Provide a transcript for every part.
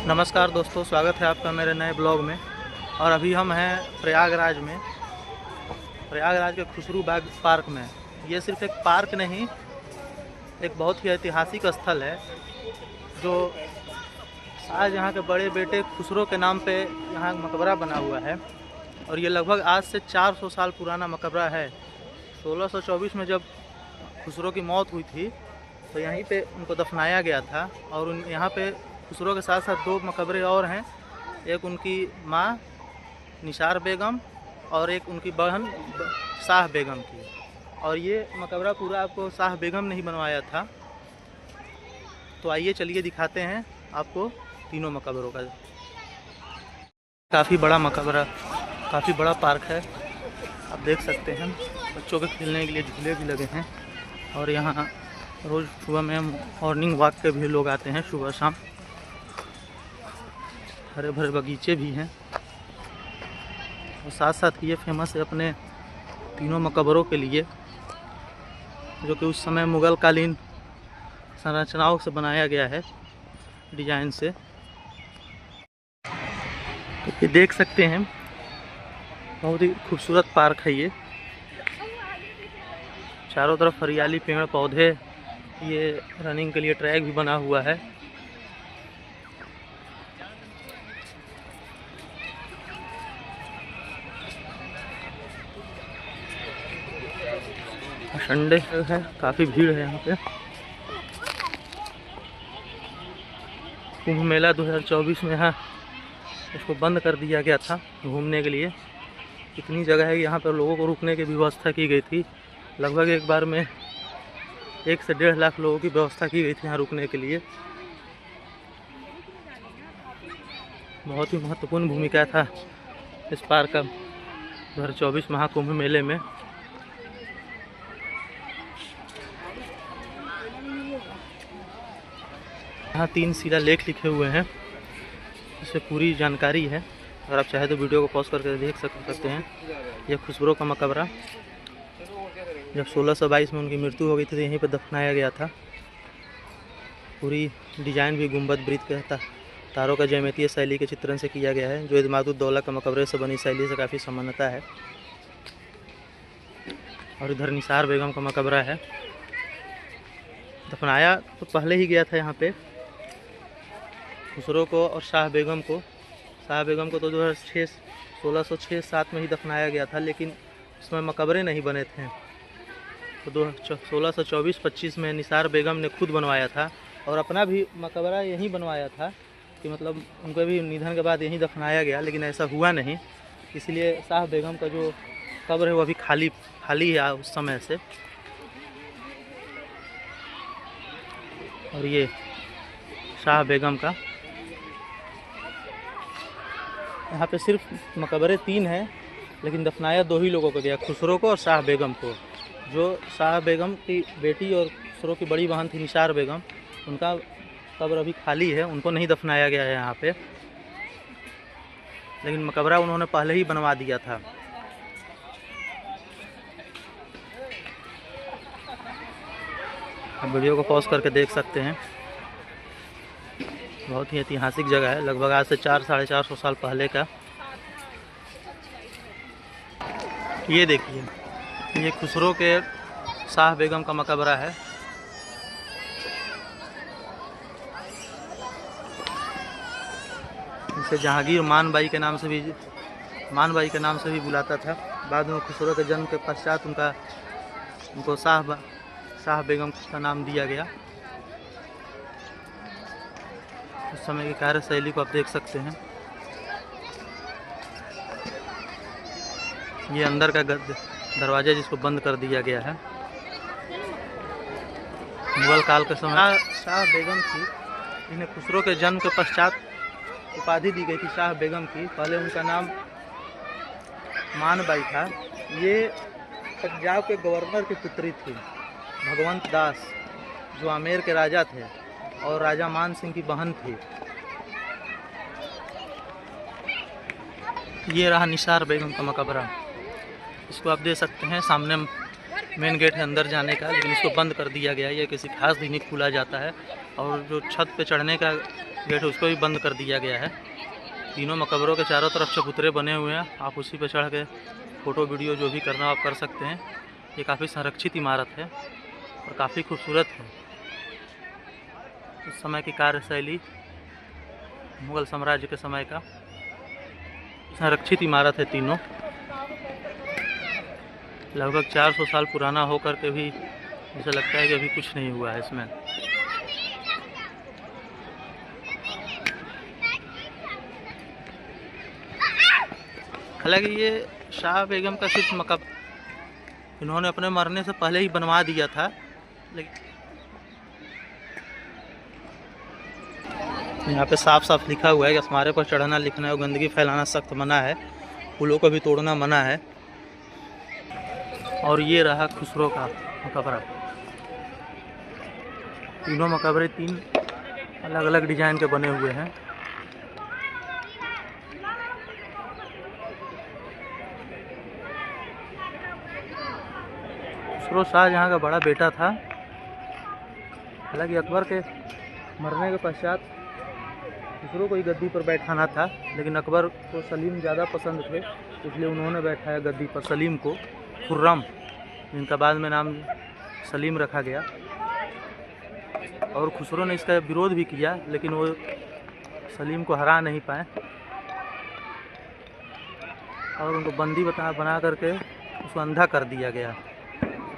नमस्कार दोस्तों, स्वागत है आपका मेरे नए ब्लॉग में। और अभी हम हैं प्रयागराज में, प्रयागराज के खुसरू बाग पार्क में। ये सिर्फ एक पार्क नहीं, एक बहुत ही ऐतिहासिक स्थल है जो शाहजहाँ के बड़े बेटे खुसरो के नाम पे यहाँ मकबरा बना हुआ है। और ये लगभग आज से 400 साल पुराना मकबरा है। 1624 में जब खुसरो की मौत हुई थी तो यहीं पे उनको दफनाया गया था। और यहाँ पे खुसरो के साथ साथ 2 मकबरे और हैं, एक उनकी माँ निसार बेगम और एक उनकी बहन शाह बेगम की। और ये मकबरा पूरा आपको शाह बेगम ने ही बनवाया था। तो आइए चलिए दिखाते हैं आपको तीनों मकबरों का। काफ़ी बड़ा मकबरा, काफ़ी बड़ा पार्क है, आप देख सकते हैं। बच्चों के खेलने के लिए झूले भी लगे हैं। और यहाँ रोज़ सुबह में मॉर्निंग वॉक के भी लोग आते हैं, सुबह शाम। हरे भरे बगीचे भी हैं। और साथ साथ ये फेमस है अपने तीनों मकबरों के लिए, जो कि उस समय मुग़ल कालीन संरचनाओं से बनाया गया है, डिजाइन से। तो ये देख सकते हैं, बहुत ही खूबसूरत पार्क है ये। चारों तरफ हरियाली, पेड़ पौधे, ये रनिंग के लिए ट्रैक भी बना हुआ है। संडे है, काफ़ी भीड़ है यहाँ पे। कुंभ मेला 2024 में यहाँ इसको बंद कर दिया गया था घूमने के लिए। इतनी जगह है कि यहाँ पर लोगों को रुकने की व्यवस्था की गई थी। लगभग एक बार में 1 से 1.5 लाख लोगों की व्यवस्था की गई थी यहाँ रुकने के लिए। बहुत ही महत्वपूर्ण भूमिका था इस पार्क का 2024 महाकुंभ मेले में। यहाँ 3 शिलालेख लिखे हुए हैं, इससे पूरी जानकारी है। अगर आप चाहें तो वीडियो को पॉज करके देख सकते हैं। यह खुसरो का मकबरा, जब 1622 में उनकी मृत्यु हो गई थी तो यहीं पर दफनाया गया था। पूरी डिजाइन भी गुंबद वृत्त का तारों का ज्यामितीय शैली के चित्रण से किया गया है, जो इत्मादुद्दौला के मकबरे से बनी शैली से काफ़ी समानता है। और इधर निसार बेगम का मकबरा है। दफनाया तो पहले ही गया था यहाँ पे खुसरो को और शाह बेगम को। शाह बेगम को तो 1606-7 में ही दफनाया गया था, लेकिन उसमें मकबरे नहीं बने थे। तो 1624-25 में निसार बेगम ने खुद बनवाया था और अपना भी मकबरा यहीं बनवाया था, कि मतलब उनको भी निधन के बाद यहीं दफनाया गया। लेकिन ऐसा हुआ नहीं, इसलिए शाह बेगम का जो कब्र है वो अभी खाली है उस समय से। और ये शाह बेगम का, यहाँ पे सिर्फ मकबरे 3 हैं, लेकिन दफनाया 2 ही लोगों को गया, खुसरो को और शाह बेगम को। जो शाह बेगम की बेटी और खुसरो की बड़ी बहन थी निसार बेगम, उनका कब्र अभी खाली है, उनको नहीं दफनाया गया है यहाँ पे। लेकिन मकबरा उन्होंने पहले ही बनवा दिया था। आप वीडियो को पॉज करके देख सकते हैं। बहुत ही ऐतिहासिक जगह है, लगभग आज से 400-450 साल पहले का। ये देखिए, ये खुसरो के शाह बेगम का मकबरा है। इसे जहांगीर मानबाई के नाम से भी बुलाता था। बाद में खुसरो के जन्म के पश्चात उनको शाह बेगम का नाम दिया गया। उस समय की कार्यशैली को आप देख सकते हैं। ये अंदर का दरवाज़ा जिसको बंद कर दिया गया है। मुगल काल के समय शाह बेगम थी, इन्हें खुसरो के जन्म के पश्चात उपाधि दी गई थी शाह बेगम की। पहले उनका नाम मानबाई था। ये पंजाब के गवर्नर की पुत्री थी, भगवंत दास, जो आमेर के राजा थे और राजा मान सिंह की बहन थी। ये रहा निसार बेगम का मकबरा। इसको आप देख सकते हैं, सामने मेन गेट है अंदर जाने का, लेकिन इसको बंद कर दिया गया है। ये किसी खास दिन ही खुला जाता है। और जो छत पे चढ़ने का गेट उसको भी बंद कर दिया गया है। तीनों मकबरों के चारों तरफ चबूतरे बने हुए हैं, आप उसी पे चढ़ के फ़ोटो वीडियो जो भी करना आप कर सकते हैं। ये काफ़ी संरक्षित इमारत है और काफ़ी खूबसूरत है। उस समय की कार्यशैली, मुग़ल साम्राज्य के समय का संरक्षित इमारत है तीनों। लगभग 400 साल पुराना होकर के भी ऐसा लगता है कि अभी कुछ नहीं हुआ है इसमें। हालांकि ये शाह बेगम का सिर्फ मकबरा इन्होंने अपने मरने से पहले ही बनवा दिया था, लेकिन यहाँ पे साफ साफ लिखा हुआ है कि अस्मारे पर चढ़ना लिखना और गंदगी फैलाना सख्त मना है, फूलों को भी तोड़ना मना है। और ये रहा खुसरो का मकबरा। तीनों मकबरे 3 अलग अलग डिजाइन के बने हुए हैं। खुसरो शाहजहाँ का बड़ा बेटा था। हालांकि अकबर के मरने के पश्चात खुसरो को ही गद्दी पर बैठाना था, लेकिन अकबर को सलीम ज़्यादा पसंद थे, इसलिए उन्होंने बैठाया गद्दी पर सलीम को, खुर्रम, जिनका बाद में नाम सलीम रखा गया। और खुसरो ने इसका विरोध भी किया, लेकिन वो सलीम को हरा नहीं पाए और उनको बंदी बना करके उसको अंधा कर दिया गया,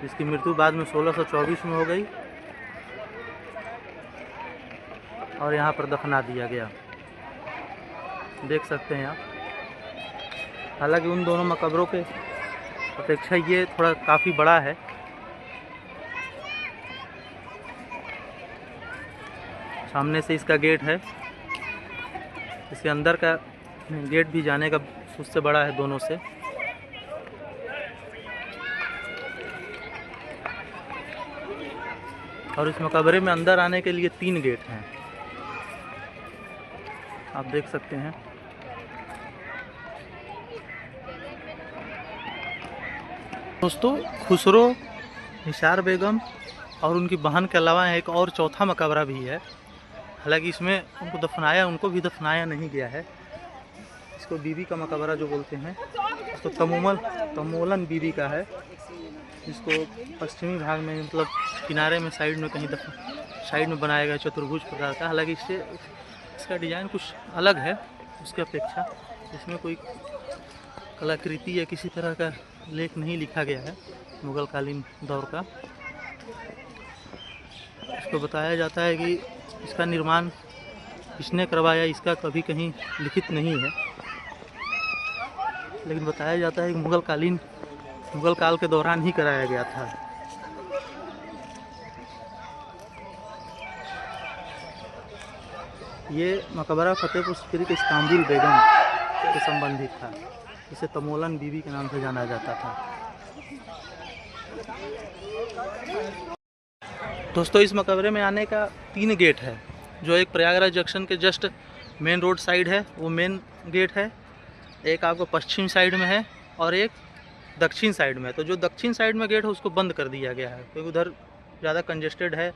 जिसकी मृत्यु बाद में 1624 में हो गई और यहाँ पर दफना दिया गया। देख सकते हैं आप। हालांकि उन दोनों मकबरों के अपेक्षा ये थोड़ा काफ़ी बड़ा है। सामने से इसका गेट है, इसके अंदर का गेट भी जाने का उससे बड़ा है दोनों से। और इस मकबरे में अंदर आने के लिए 3 गेट हैं, आप देख सकते हैं। दोस्तों, खुसरो, निसार बेगम और उनकी बहन के अलावा एक और चौथा मकबरा भी है। हालांकि इसमें उनको भी दफनाया नहीं गया है। इसको बीबी का मकबरा जो बोलते हैं, तो तमोलन बीबी का है। इसको पश्चिमी भाग में, मतलब किनारे में साइड में कहीं साइड में बनाया गया चतुर्भुज प्रकार का। हालांकि इसका डिज़ाइन कुछ अलग है उसके अपेक्षा। इसमें कोई कलाकृति या किसी तरह का लेख नहीं लिखा गया है मुग़ल कालीन दौर का। इसको बताया जाता है कि इसका निर्माण किसने करवाया, इसका कभी कहीं लिखित नहीं है, लेकिन बताया जाता है कि मुग़ल काल के दौरान ही कराया गया था। ये मकबरा फतेहपुर सीकरी के इस्तांबुल बेगम से संबंधित था, इसे तमोलन बीबी के नाम से जाना जाता था। दोस्तों, इस मकबरे में आने का 3 गेट है, जो एक प्रयागराज जंक्शन के जस्ट मेन रोड साइड है, वो मेन गेट है। एक आपको पश्चिम साइड में है और एक दक्षिण साइड में है। तो जो दक्षिण साइड में गेट है उसको बंद कर दिया गया है, क्योंकि उधर ज़्यादा कंजेस्टेड है,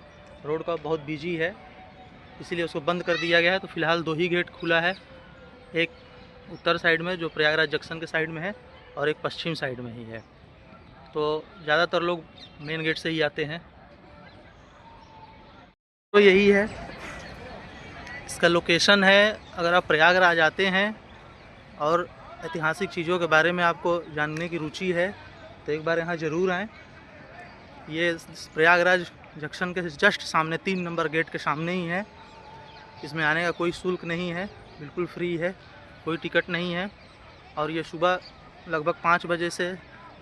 रोड का बहुत बिजी है, इसीलिए उसको बंद कर दिया गया है। तो फिलहाल 2 ही गेट खुला है, एक उत्तर साइड में जो प्रयागराज जंक्शन के साइड में है और एक पश्चिम साइड में ही है। तो ज़्यादातर लोग मेन गेट से ही आते हैं। तो यही है इसका लोकेशन है। अगर आप प्रयागराज आते हैं और ऐतिहासिक चीज़ों के बारे में आपको जानने की रुचि है तो एक बार यहाँ ज़रूर आएँ। ये प्रयागराज जंक्शन के जस्ट सामने 3 नंबर गेट के सामने ही है। इसमें आने का कोई शुल्क नहीं है, बिल्कुल फ्री है, कोई टिकट नहीं है। और ये सुबह लगभग 5 बजे से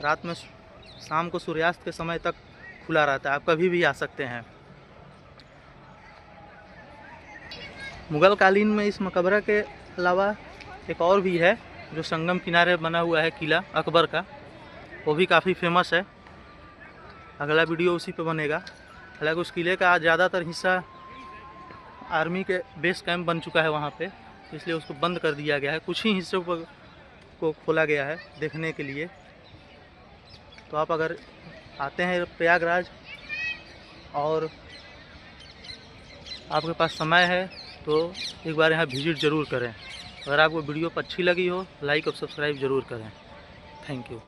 रात में शाम को सूर्यास्त के समय तक खुला रहता है, आप कभी भी आ सकते हैं। मुग़ल कालीन में इस मकबरा के अलावा एक और भी है जो संगम किनारे बना हुआ है, किला अकबर का, वो भी काफ़ी फेमस है। अगला वीडियो उसी पे बनेगा। हालांकि उस किले का ज़्यादातर हिस्सा आर्मी के बेस कैंप बन चुका है वहाँ पे, इसलिए उसको बंद कर दिया गया है। कुछ ही हिस्सों को खोला गया है देखने के लिए। तो आप अगर आते हैं प्रयागराज और आपके पास समय है तो एक बार यहाँ विजिट ज़रूर करें। अगर आपको वीडियो अच्छी लगी हो लाइक और सब्सक्राइब ज़रूर करें। Thank you.